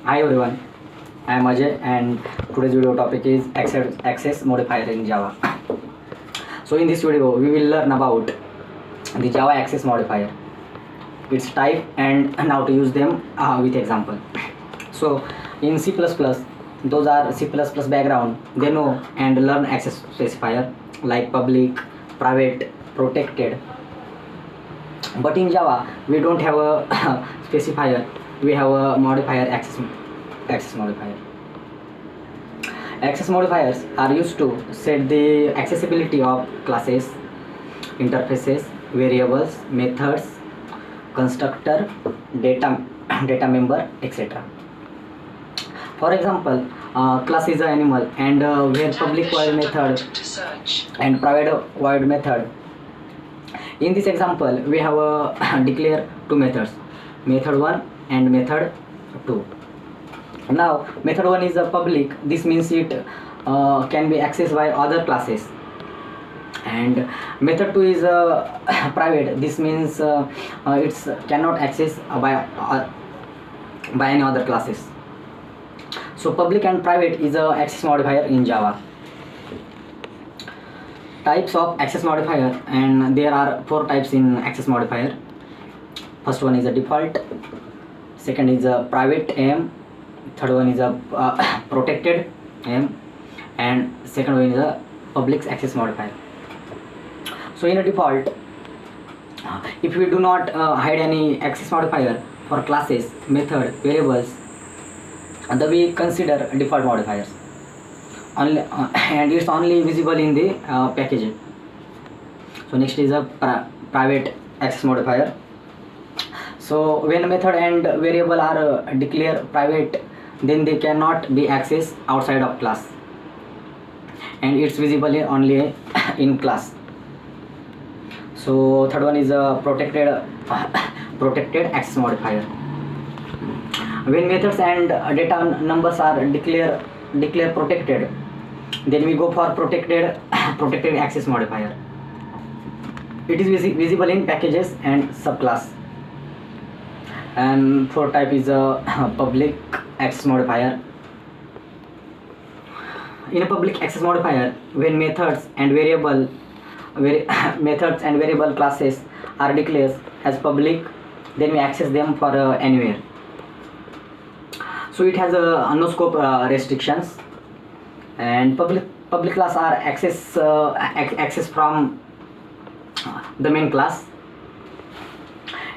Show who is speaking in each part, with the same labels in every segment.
Speaker 1: Hi everyone, I am Ajay and today's video topic is access modifier in Java. So in this video we will learn about the Java access modifier, its type and how to use them with example. So in C++, those are C++ background, they know and learn access specifier like public, private, protected. But in Java we don't have a specifier, we have a modifier access modifier. Access modifiers are used to set the accessibility of classes, interfaces, variables, methods, constructor, data member, etc. For example, class is an animal and where public void method and private void method. In this example, we have declare two methods, method 1 and method 2. Now, method 1 is a public. This means it can be accessed by other classes. And method 2 is private. This means it's cannot access by any other classes. So public and private is a access modifier in Java. Types of access modifier, and there are 4 types in access modifier. First one is a default, second is a private AM, third one is a protected AM, and second one is a public access modifier. So in a default, if we do not hide any access modifier for classes, method, variables, then we consider default modifiers only, and it's only visible in the packaging. So next is a private access modifier. So when method and variable are declared private, then they cannot be accessed outside of class, and it's visible only in class. So third one is a protected access modifier. When methods and data numbers are declared protected, then we go for protected access modifier. It is visible in packages and subclass. And fourth type is a public access modifier. In a public access modifier, when methods and variable classes are declared as public, then we access them for anywhere. So it has a no scope restrictions, and public class are access from the main class.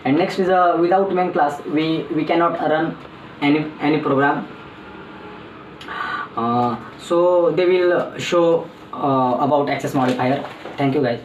Speaker 1: And next is without main class we cannot run any program. So they will show about access modifier. Thank you guys.